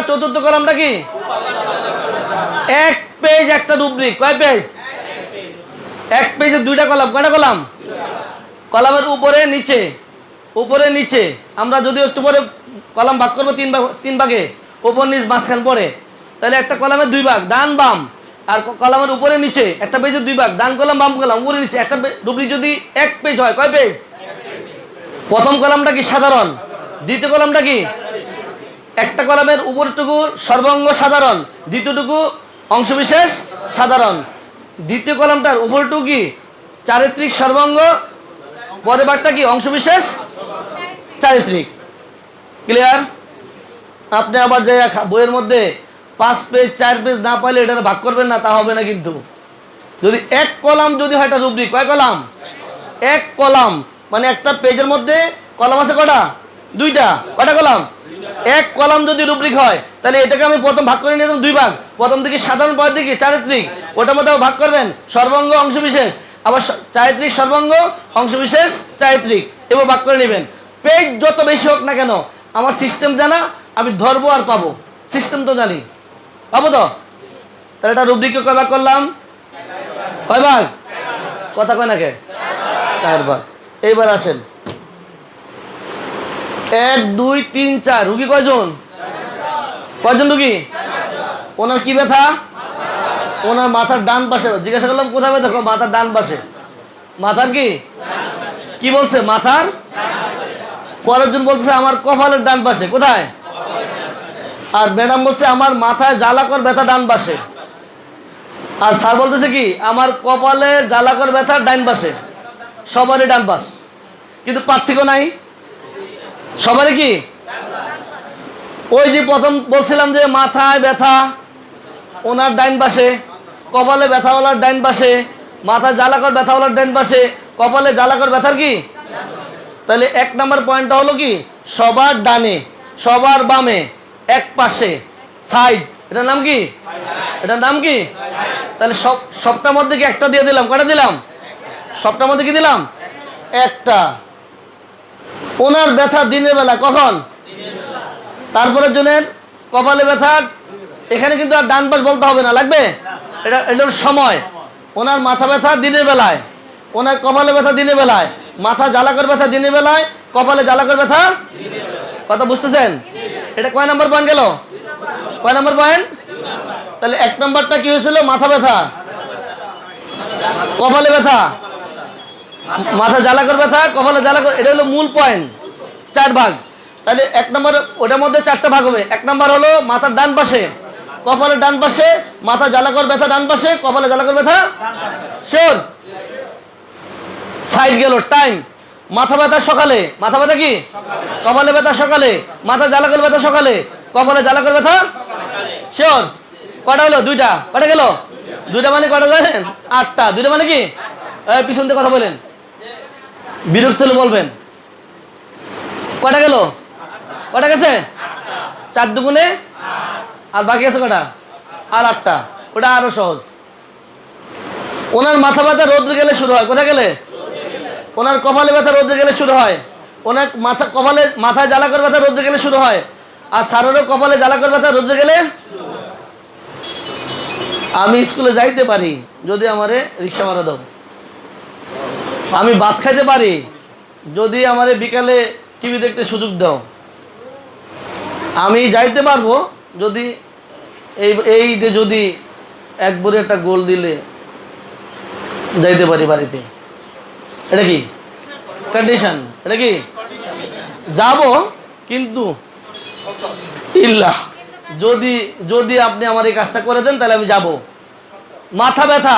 চতুর্থ কলামটা কি? এক পেজ একটা রুব্রিক। কয় পেজ? এক পেজে দুইটা কলাম। কয়টা কলাম? কলামের উপরে নিচে, উপরে নিচে। আমরা যদি একটু পরে কলাম ভাগ করবো তিন ভাগে, উপর নিচ মাঝখান পরে, তাহলে একটা কলামের দুই ভাগ, ডান বাম। আর কলামের উপরে নিচে একটা পেজের দুই ভাগ, ডান কলাম বাম কলাম, উপরে নিচে। একটা রুব্রিক যদি এক পেজ হয়, কয় পেজ? প্রথম কলামটা কি? সাধারণ। দ্বিতীয় কলামটা কি? একটা কলামের উপরটুকু সর্বাঙ্গ সাধারণ, দ্বিতীয়টুকু অংশবিশেষ সাধারণ। দ্বিতীয় কলামটার উপরটুকু কি? চারিত্রিক সর্বাঙ্গ, পরের ভাগটা কি? অংশবিশেষ চারিত্রিক। ক্লিয়ার? আপনি আবার যে বইয়ের মধ্যে 5 পেজ 4 পেজ না পাইলে এটা ভাগ করবেন না, তা হবে না। কিন্তু যদি এক কলাম যদি হয় এটা রুব্রিক। কয় কলাম? এক কলাম। মানে একটা পেজের মধ্যে কলাম আছে কটা? দুইটা। কটা কলাম? এক কলাম যদি রুব্রিক হয়, তাহলে এটাকে আমি প্রথম ভাগ করে নিলাম দুই ভাগ। প্রথম দিকে সাধারণ, পরের দিকে চারিত্রিক। ওটার মধ্যে ভাগ করবেন সর্বাঙ্গ অংশবিশেষ, আবার চারিত্রিক সর্বাঙ্গ অংশবিশেষ চারিত্রিক, এবার ভাগ করে নেবেন। পেজ যত বেশি হোক না কেন, আমার সিস্টেম জানা, আমি ধরবো আর পাবো। সিস্টেম তো জানি, পাবো তো। তাহলে এটা রুব্রিককে কয় ভাগ করলাম? কয় ভাগ? কথা কয় নাকি? 4 ভাগ। এইবার আসেন, 1 2 3 4। রুগী কয়জন? কয়জন রুগী? ওনার কি ব্যথা? ওনার মাথার ডান পাশে। জিজ্ঞাসা করলাম কোথায় ব্যথা? মাথার ডান পাশে। মাথার কি কি বলছে? মাথার। পরের জন বলছে আমার কপালের ডান পাশে। কোথায়? আর ম্যাডাম বলছে আমার মাথায় জ্বালাকর ব্যথা ডান পাশে। আর স্যার বলতেছে কি আমার কপালে জ্বালাকর ব্যথা ডান পাশে। সবারই ডান পাশ, কিন্তু পার্থক্য নাই। সবারই কি? ওই যে প্রথম বলছিলাম যে মাথায় ব্যথা ওনার ডাইন পাশে, কপালে ব্যথাওয়ালার ডাইন পাশে, মাথায় জ্বালাকর ব্যথাওয়ালার ডাইন পাশে, কপালে জ্বালাকর ব্যথার কি? তাহলে 1 নম্বর পয়েন্টটা হলো কি? সবার ডানে, সবার বামে, এক পাশে, সাইড। এটার নাম কি? এটার নাম কি? তাহলে সবটার মধ্যে কি একটা দিয়ে দিলাম? কটা দিলাম? সবটার মধ্যে কি দিলাম? একটা। ওনার ব্যথা দিনের বেলা। কখন? তারপরে জনের কপালে ব্যথা। এখানে কিন্তু আর ডান পাশ বলতে হবে না, লাগবে? এটার সময়। ওনার মাথা ব্যথা দিনের বেলায়, ওনার কপালে ব্যথা দিনের বেলায়, মাথা জ্বালাকর ব্যথা দিনের বেলায়, কপালে জ্বালাকর ব্যথা। কথা বুঝতেছেন? এটা কয় নম্বর পয়েন্ট গেল? কয় নম্বর পয়েন্ট? তাহলে 1 নম্বরটা কি হয়েছিল? মাথা ব্যথা, কপালে ব্যথা, মাথা জ্বালাকর ব্যথা, কপালে জ্বালাকর। এটা হলো মূল পয়েন্ট। 4 ভাগ। তাহলে 1 নম্বর, ওটার মধ্যে 4টা ভাগ হবে। 1 নম্বর হলো মাথার ডান পাশে, কপালের ডান পাশে, মাথা জ্বালাকর ব্যথা ডান পাশে, কপালে জ্বালাকর ব্যথা। শিওর? সাইড গেল। টাইম। মাথা ব্যথা সকালে। মাথা ব্যথা কি? কপালে ব্যথা সকালে, মাথা জ্বালাকর ব্যথা সকালে, কপালে জ্বালাকর ব্যথা। শিওর? কটা হলো? 2টা। কটা গেল? 2টা মানে কটা জানেন? 8টা। 2টা মানে কি? পিছন দিয়ে কথা বলেন, বিরক্ত হলে বলবেন। কটা গেল? কটা গেছে? 4 দুগুণে, আর বাকি আছে কটা? আর 8টা। ওটা আরো সহজ। ওনার মাথা ব্যথা রোদ্রে গেলে শুরু হয়। কোথায় গেলে? ওনার কপালে ব্যথা রোদ্রে গেলে শুরু হয়। ওনার মাথায় জ্বালাকর ব্যথা রোদ্রে গেলে শুরু হয়। আর স্যারেরও কপালে জ্বালাকর ব্যথা রোদ্রে গেলে। আমি স্কুলে যাইতে পারি যদি আমারে রিক্সা ভাড়া দাও। আমি ভাত খাইতে পারি যদি আমারে বিকালে টিভি দেখতে সুযোগ দাও। আমি যাইতে পারবো যদি এই যে যদি 1 বড়ি একটা গোল দিলে যাইতে পারি বাড়িতে। এটা কি কন্ডিশন? এটা কি? যাব, কিন্তু ইল্লাহ যদি আপনি আমার এই কাজটা করে দেন তাহলে আমি যাব। মাথা ব্যথা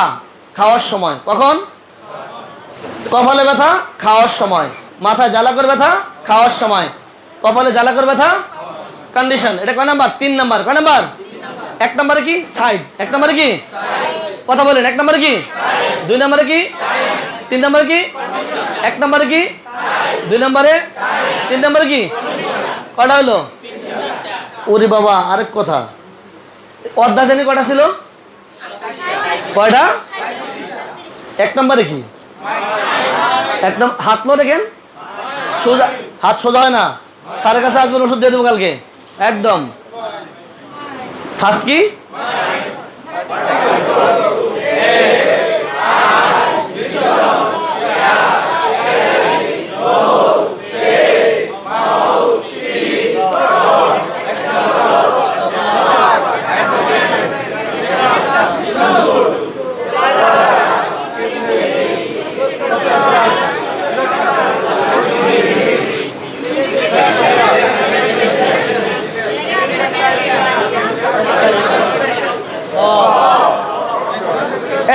খাওয়ার সময়। কখন? কপালে ব্যথা খাওয়ার সময়, মাথা জ্বালাকর ব্যথা খাওয়ার সময়, কপালে জ্বালাকর ব্যথা। কন্ডিশন। এটা কয় নাম্বার? 3 নাম্বার। কয় নাম্বার? 1 নম্বরে কি? সাইড। 1 নম্বরে কি? কথা বলেন। 1 নম্বরে কি? 2 নম্বরে কি? 3 নম্বরে কি? 1 নম্বরে কি? 2 নম্বরে, 3 নম্বরে কি? কটা হলো? ওরে বাবা, আরেক কথা, অর্ধা জানি কটা ছিল? কয়টা? 1 নম্বরে কি? একদম হাত নো দেখেন, সোজা হাত সোজা হয় না। স্যারের কাছে আসবেন, ওষুধ দিয়ে দেবো কালকে। একদম ফার্স্ট কি?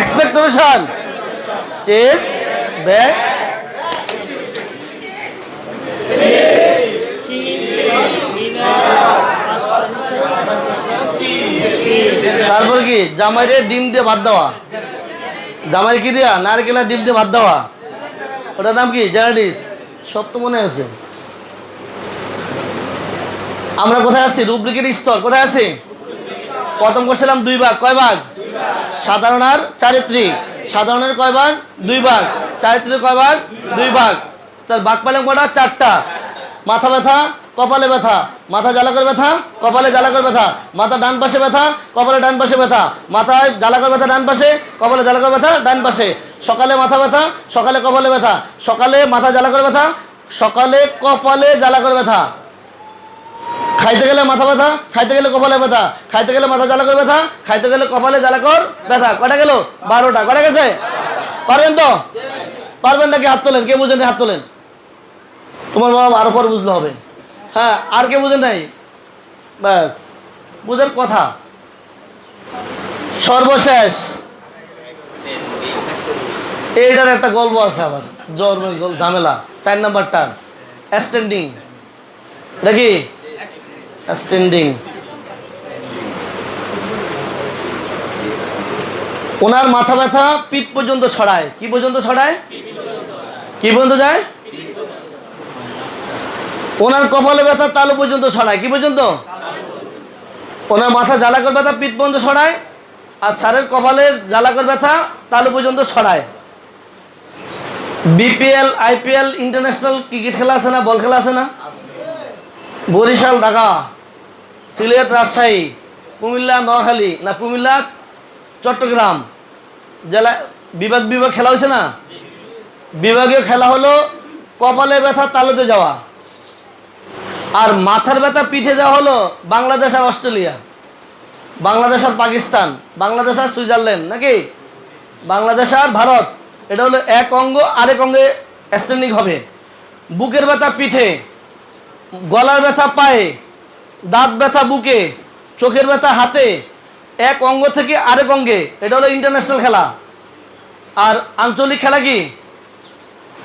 এক্সপেক্টেশন, চেস্ট, ব্যাক, তারপর কি জামাইরে ডিম দিয়ে ভাত দেওয়া, জামাই কি দেওয়া নারকেলের ডিম দিয়ে ভাত দেওয়া, ওটার নাম কি? জেরাডিস। সব তো মনে আছে। আমরা কোথায় আছি? রুব্রিকের স্তর কোথায় আছি? প্রথম করছিলাম 2 ভাগ। কয় ভাগ? সাধারণ আর চারিত্রিক। সাধারণের কয় ভাগ? 2 ভাগ। চারিত্রিক কয় ভাগ? 2 ভাগ। তার ভাগ পেলাম কটা? 4টা। মাথা ব্যথা, কপালে ব্যথা, মাথা জ্বালা করে ব্যথা, কপালে জ্বালা করে ব্যথা, মাথা ডান পাশে ব্যথা, কপালে ডান পাশে ব্যথা, মাথায় জ্বালা করে ব্যথা ডান পাশে, কপালে জ্বালা করে ব্যথা ডান পাশে। সকালে মাথা ব্যথা, সকালে কপালে ব্যথা, সকালে মাথা জ্বালা করে ব্যথা, সকালে কপালে জ্বালা করে ব্যথা। খাইতে গেলে মাথা ব্যথা, খাইতে গেলে কপালে ব্যথা, খাইতে গেলে মাথা জ্বালা করে ব্যথা, খাইতে গেলে কপালে জ্বালা কর ব্যথা। কটা গেল? 12টা। কটা গেছে? পারবেন তো? পারবেন নাকি? হাত তোলেন। কে বুঝেন? হাত তোলেন। তোমার বাবা আরো পরে বুঝলে হবে। হ্যাঁ, আর কে বুঝেন নাই? ব্যাস, বুঝের কথা। সর্বশেষ এইটার একটা গল্প আছে আবার, ঝামেলা। 4 নাম্বারটা স্ট্যান্ডিং। দেখি স্ট্যান্ডিং। ওনার মাথা ব্যথা পিঠ পর্যন্ত ছড়ায়। কি পর্যন্ত ছড়ায়? কি পর্যন্ত যায়? ওনার কপালে ব্যথা তালু পর্যন্ত ছড়ায়। কি পর্যন্ত? ওনার মাথা জ্বালাকর ব্যথা পিঠ পর্যন্ত ছড়ায়, আর স্যারের কপালের জ্বালাকর ব্যথা তালু পর্যন্ত ছড়ায়। বিপিএল, আইপিএল, ইন্টারন্যাশনাল ক্রিকেট খেলা আছে না? বল খেলা আছে না? বরিশাল, ঢাকা, সিলেট, রাজশাহী, কুমিল্লা, নোয়াখালী, না কুমিল্লা, চট্টগ্রাম জেলা বিভাগ বিভাগ খেলা হয়েছে না? বিভাগীয় খেলা হলো কপালে ব্যথা তালুতে যাওয়া, আর মাথার ব্যথা পিঠে যাওয়া হলো বাংলাদেশ আর অস্ট্রেলিয়া, বাংলাদেশ আর পাকিস্তান, বাংলাদেশ আর সুইজারল্যান্ড, নাকি বাংলাদেশ আর ভারত। এটা হলো এক অঙ্গ আরেক অঙ্গে স্ট্যান্ডিং হবে। বুকের ব্যথা পিঠে, গলার ব্যথা পায়ে, দাঁত ব্যথা বুকে, চোখের ব্যথা হাতে, এক অঙ্গ থেকে আরেক অঙ্গে। এটা হলো ইন্টারন্যাশনাল খেলা। আর আঞ্চলিক খেলা কি?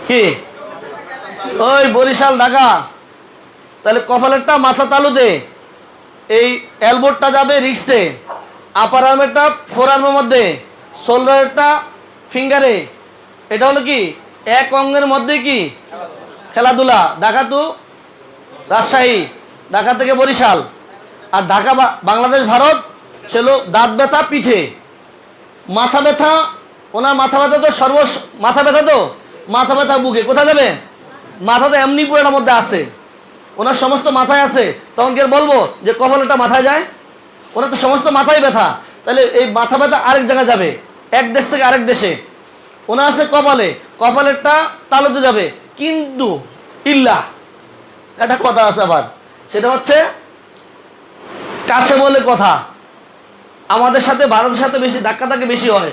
কি? ওই বরিশাল, ঢাকা। তাহলে কপালেরটা মাথা তালুতে, এই এলবোরটা যাবে রিস্টে, আপার আর্মেরটা ফোর আর্মের মধ্যে, শোল্ডারটা ফিঙ্গারে। এটা হলো কি? এক অঙ্গের মধ্যে কি খেলাধুলা। ঢাকা টু রাজশাহী, ঢাকা থেকে বরিশাল, আর ঢাকা বাংলাদেশ ভারত ছিল দাঁত ব্যথা পিঠে। মাথা ব্যথা, ওনার মাথা ব্যথা তো মাথা ব্যথা তো মাথা ব্যথা বুকে কোথায় যাবে? মাথা তো এমনি পুরোটার মধ্যে আছে, ওনার সমস্ত মাথায় আছে। তখন কি বলবো যে কপালটা মাথায় যায়? ওনার তো সমস্ত মাথায় ব্যথা, তাহলে এই মাথা ব্যথা আরেক জায়গায় যাবে, এক দেশ থেকে আরেক দেশে। ওনার আছে কপালে, কপালেরটা তালুতে যাবে। কিন্তু ইল্লা একটা কথা আছে আবার, সেটা হচ্ছে কাছে বলে কথা। আমাদের সাথে ভারতের সাথে বেশি ধাক্কাধাক্কি বেশি হয়,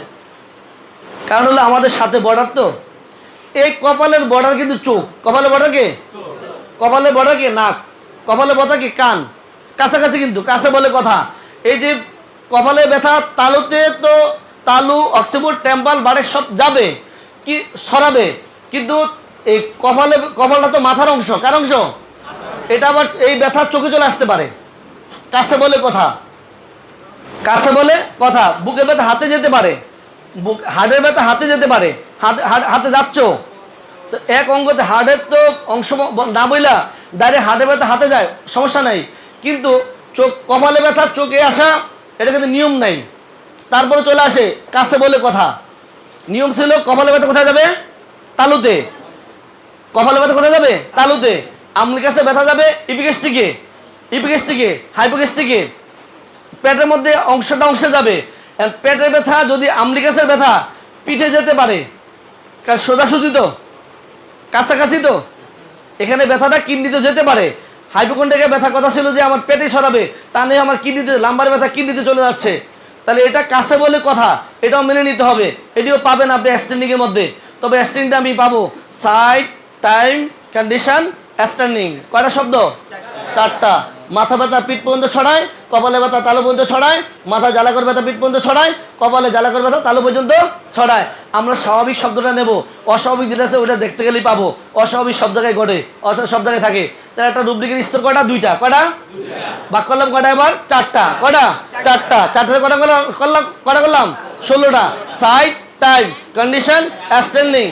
কারণ হলো আমাদের সাথে বর্ডার তো। এই কপালের বর্ডার কিন্তু চোখ, কপালের বর্ডার কে? কপালের বর্ডার কে? নাক। কপালের বর্ডার কি? কান। কাছাকাছি কিন্তু, কাছে বলে কথা। এই যে কপালে ব্যথা তালুতে, তো তালু, অক্সিবোর্ড, টেম্পাল, বাড়ে সব যাবে কি সরাবে, কিন্তু এই কপালটা তো মাথার অংশ। কার অংশ? এটা আবার এই ব্যথা চোখে চলে আসতে পারে। কাছে বলে কথা, কাছে বলে কথা। বুকের ব্যথা হাতে যেতে পারে, হাড়ের ব্যথা হাতে যেতে পারে, হাতে যাচ্ছ তো এক অঙ্গতে। হাড়ের তো অংশ না বইলা ডাইরেক্ট হাড়ের ব্যথা হাতে যায়, সমস্যা নাই। কিন্তু চোখ, কপালে ব্যথা চোখে আসা, এটা কিন্তু নিয়ম নাই। তারপরে চলে আসে কাছে বলে কথা। নিয়ম ছিল কপালে ব্যথা কোথায় যাবে? তালুতে। কপালে ব্যথা কোথায় যাবে? তালুতে। আমলির কাছে ব্যথা যাবে ইপিগ্যাস্ট্রিকে, ইপিগ্যাস্ট্রিকে, হাইপোগ্যাস্ট্রিকে, পেটের মধ্যে অংশে যাবে। পেটের ব্যথা যদি আমলিকাসের ব্যথা পিঠে যেতে পারে, কারণ সোজাসুজি তো, কাছাকাছি তো, এখানে ব্যথাটা কিডনিতে যেতে পারে। হাইপোকন্ড্রিয়াকে ব্যথা কথা ছিল যে আমার পেটে সরাবে, তা নিয়ে আমার কিডনিতে, লাম্বার ব্যথা কিডনিতে চলে যাচ্ছে, তাহলে এটা কাছে বলে কথা, এটাও মেনে নিতে হবে। এটিও পাবেন আপনি স্ট্যান্ডিংয়ের মধ্যে। তবে স্ট্যান্ডিংটা আমি পাবো সাইড, টাইম, কন্ডিশন, স্ট্যান্ডিং। কয়টা শব্দ? 4টা। মাথা ব্যথা পিঠ পর্যন্ত ছড়ায়, কপালে ব্যথা তালু পর্যন্ত ছড়ায়, মাথা জ্বালাকর ব্যথা পিঠ পর্যন্ত ছড়ায়, কপালে জ্বালাকর ব্যথা তালু পর্যন্ত ছড়ায়। আমরা স্বাভাবিক শব্দটা নেব, অস্বাভাবিক যেটা আছে ওইটা দেখতে গেলেই পাবো। অস্বাভাবিক সব জায়গায় ঘটে, অস্বাভাবিক সব জায়গায় থাকে। তাহলে একটা রুব্রিকের স্তর কয়টা? 2টা। কয়টা? বাক করলাম কয়টা? এবার 4টা। কয়টা? 4টা। 4টাতে কয়টা করলাম? কয়টা করলাম? 16টা। সাইড, টাইম, কন্ডিশন, স্ট্যান্ডিং,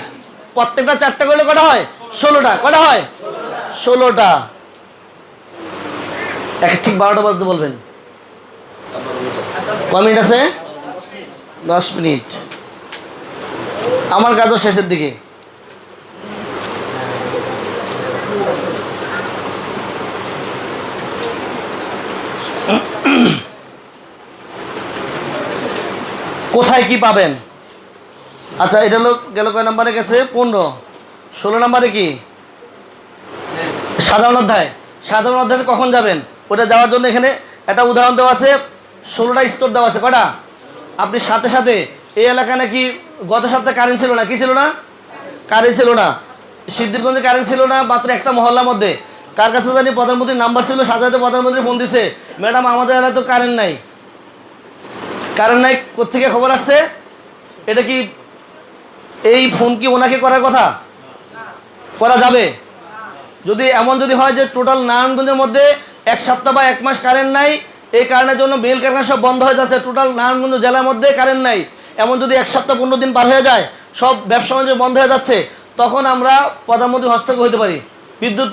প্রত্যেকটা 4টা করলে কয়টা হয়? 16টা। কয়টা হয়? 16টা। ঠিক 12টা বাজতে বলবেন। কয় মিনিট আছে? 10 মিনিট। আমার কাজও শেষের দিকে। কোথায় কি পাবেন? আচ্ছা, এটা হলো গেল কয় নম্বরে গেছে? 15। 16 নম্বরে কি? সাধারণ অধ্যায়। সাধারণ অধ্যায়ে কখন যাবেন? ওটা যাওয়ার জন্য এখানে একটা উদাহরণ দেওয়া আছে, 16টা স্তর দেওয়া আছে। কটা? আপনি সাথে সাথে এই এলাকায় নাকি গত সপ্তাহে কারেন্ট ছিল না। কি ছিল না? কারেন্ট ছিল না। সিদ্ধিরগঞ্জে কারেন্ট ছিল না, মাত্র একটা মহল্লার মধ্যে। কার কাছে জানি প্রধানমন্ত্রীর নাম্বার ছিল, সাথে সাথে প্রধানমন্ত্রী ফোন দিছে, ম্যাডাম আমাদের এলাকায় তো কারেন্ট নাই। কারেন্ট নাই কোত্থেকে খবর আসছে? এটা কি এই ফোন কি ওনাকে করার কথা? করা যাবে? যদি এমন যদি হয় যে টোটাল নারায়ণগঞ্জের মধ্যে 1 সপ্তাহ বা 1 মাস কারেন্ট নাই, এই কারণের জন্য মিল কারখানা সব বন্ধ হয়ে যাচ্ছে, টোটাল নারায়ণগঞ্জ জেলার মধ্যে কারেন্ট নাই, এমন যদি 1 সপ্তাহ 15 দিন পার হয়ে যায়, সব ব্যবসা বাণিজ্য বন্ধ হয়ে যাচ্ছে, তখন আমরা প্রধানমন্ত্রী হস্তক্ষেপ হতে পারি, বিদ্যুৎ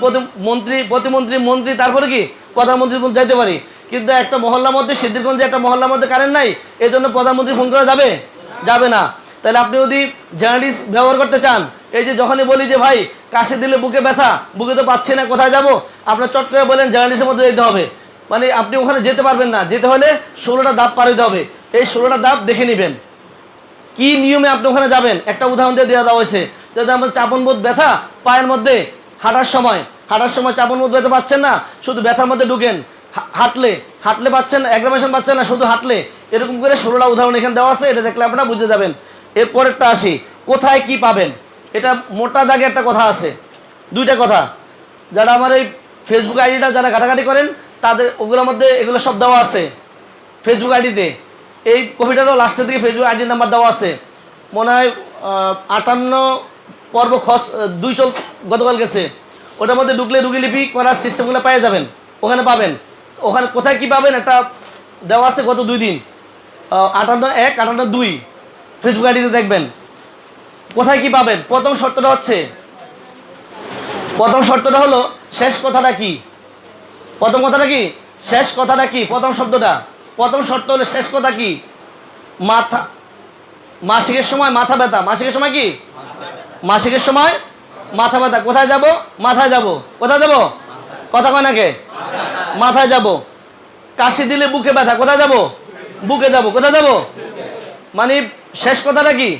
প্রতিমন্ত্রী, মন্ত্রী, তারপরে কি প্রধানমন্ত্রী যাইতে পারি। কিন্তু একটা মহল্লার মধ্যে, সিদ্ধিরগঞ্জে একটা মহল্লার মধ্যে কারেন্ট নাই, এই জন্য প্রধানমন্ত্রী ফোন করা যাবে? যাবে না। তাহলে আপনি যদি জার্নালিস্ট ব্যবহার করতে চান, এই যে যখনই বলি যে ভাই কাশি দিলে বুকে ব্যথা, বুকে তো পাচ্ছি না, কোথায় যাব, আপনার চট করে বলেন জার্নালিস্টের মধ্যে যেতে হবে, মানে আপনি ওখানে যেতে পারবেন না। যেতে হলে 16টা ধাপ পার হতে হবে। এই 16টা ধাপ দেখে নেবেন কি নিয়মে আপনি ওখানে যাবেন। একটা উদাহরণ দিয়ে দেওয়া হয়েছে, যদি আপনার চাপনবোধ ব্যথা পায়ের মধ্যে, হাঁটার সময় চাপনবোধ ব্যথা পাচ্ছেন না, শুধু ব্যথার মধ্যে ঢুকেন, হাঁটলে পাচ্ছেন না, অ্যাগ্রামেশন পাচ্ছেন না, শুধু হাঁটলে, এরকম করে 16টা উদাহরণ এখানে দেওয়া আছে। এটা দেখলে আপনারা বুঝে যাবেন। এরপরেরটা আসি, কোথায় কি পাবেন। এটা মোটা দাগে একটা কথা আছে, 2টা কথা। যারা আমার এই ফেসবুক আইডিটা যারা ঘাটাঘাটি করেন, তাদের ওগুলোর মধ্যে এগুলো সব দেওয়া আছে ফেসবুক আইডিতে। এই কপিটারও লাস্টের দিকে ফেসবুক আইডি নাম্বার দেওয়া আছে। মনে হয় 58 পর্ব 2 গতকাল গেছে। ওটার মধ্যে ঢুকলে রুগীলিপি করার সিস্টেমগুলো পেয়ে যাবেন, ওখানে পাবেন। ওখানে কোথায় কি পাবেন একটা দেওয়া আছে গত 2 দিন, 58(1), 58(2) ফেসবুক আইডিতে দেখবেন কোথায় কি পাবেন। প্রথম শর্তটা হলো শেষ কথাটা কি। প্রথম কথাটা কি? শেষ কথাটা কি? প্রথম শব্দটা, প্রথম শর্ত হলো শেষ কথা কি? মাসিকের সময় মাথা ব্যথা। মাসিকের সময় কি? মাসিকের সময় মাথা ব্যথা। কোথায় যাব? মাথায় যাব। কোথায় যাব? কথা কয় নাকি? মাথায় যাব। কাশি দিলে বুকে ব্যথা। কোথায় যাব? বুকে যাব। কোথায় যাব? মানে শেষ কথাটা কি?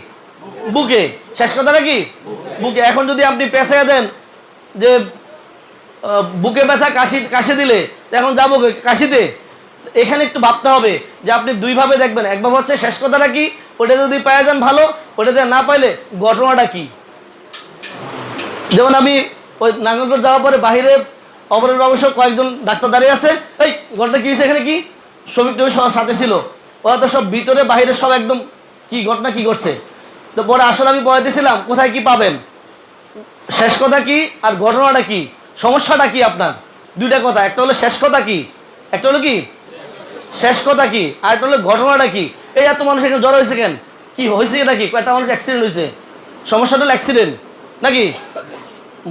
বুকে। শেষ কথাটা কি? বুকে। এখন যদি আপনি পেঁচাইয়া দেন যে বুকে ব্যথা কাশি দিলে, এখন যাবো কাশিতে, এখানে একটু ভাবতে হবে যে আপনি 2 ভাবে দেখবেন। একভাবে হচ্ছে শেষ কথাটা কি, ওটা যদি পাওয়া যান ভালো, ওটাতে না পাইলে ঘটনাটা কি। যেমন আমি ওই নাঙ্গলকোট যাওয়ার পরে বাহিরে অপরের অবশ্য কয়েকজন ডাক্তার দাঁড়িয়ে আছে, এই ঘটনা কি হয়েছে, এখানে কি শ্রমিক সবার সাথে ছিল, ওরা তো সব ভিতরে বাহিরে সব একদম কি ঘটনা কি করছে। তো পরে আসলে আমি বলতেছিলাম কোথায় কি পাবেন, শেষ কথা কি আর ঘটনাটা কি, সমস্যাটা কি আপনার। 2টা কথা, একটা হলো শেষ কথা কি, একটা হলো কি শেষ কথা কি, আর একটা হলো ঘটনাটা কি। এই এত মানুষ এখানে জ্বর হয়েছে কেন, কি হয়েছে নাকি, কয়েকটা মানুষ অ্যাক্সিডেন্ট হয়েছে, সমস্যাটা হলো অ্যাক্সিডেন্ট নাকি।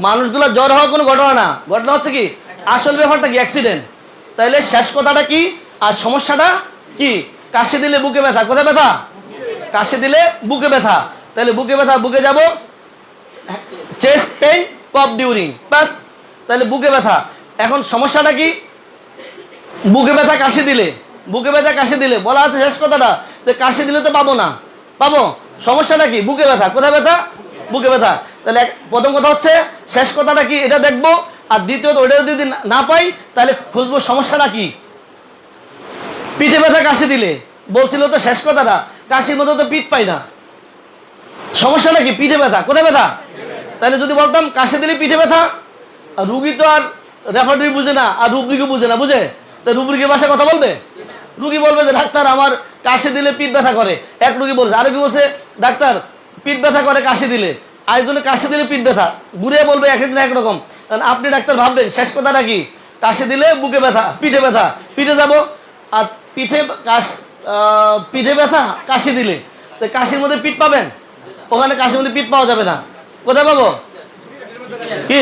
মানুষগুলো জ্বর হওয়ার কোনো ঘটনা না, ঘটনা হচ্ছে কি আসল ব্যাপারটা কি, অ্যাক্সিডেন্ট। তাইলে শেষ কথাটা কি আর সমস্যাটা কি। কাশি দিলে বুকে ব্যথা। কোথায় ব্যথা? কাশি দিলে বুকে ব্যথা। তাহলে বুকে ব্যথা, বুকে যাব, চেস্ট পেইন, কফ ডিউরিং, বাস। তাহলে বুকে ব্যথা। এখন সমস্যাটা কি? বুকে ব্যথা কাশি দিলে। বুকে ব্যথা কাশি দিলে বলা আছে শেষ কথাটা, যে কাশি দিলে তো পাবো না, পাবো, সমস্যাটা কি? বুকে ব্যথা। কোথায় ব্যথা? বুকে ব্যথা। তাহলে প্রথম কথা হচ্ছে শেষ কথাটা কি এটা দেখবো, আর দ্বিতীয়ত ওটা যদি না পাই তাহলে খুঁজবো সমস্যাটা কি। পিঠে ব্যথা কাশি দিলে বলছিল তো শেষ কথাটা, কাশির মধ্যে তো পিঠ পাই না, সমস্যাটা কি? পিঠে ব্যথা। কোথায় ব্যথা? তাহলে যদি বলতাম কাশি দিলে পিঠে ব্যথা, আর রুগী তো আর রেফারি বুঝে না, আর রুব্রিকও বুঝে না, বুঝে? তো রুব্রিকের ভাষায় কথা বলবে, রুগী বলবে যে ডাক্তার আমার কাশি দিলে পিঠ ব্যথা করে, এক রুগী বলছে, আরেক বলছে ডাক্তার পিঠ ব্যথা করে কাশি দিলে, আরেকজনে কাশি দিলে পিঠ ব্যথা, ঘুরে বলবে এক একজন একরকম। আপনি ডাক্তার ভাববেন শেষ কথাটা কি? কাশি দিলে বুকে ব্যথা, পিঠে ব্যথা, পিঠে যাব, আর পিঠে পিঠে ব্যথা কাশি দিলে, তো কাশির মধ্যে পিঠ পাবেন? ওখানে কাশির মধ্যে পিঠ পাওয়া যাবে না, কোথায় পাবো? কি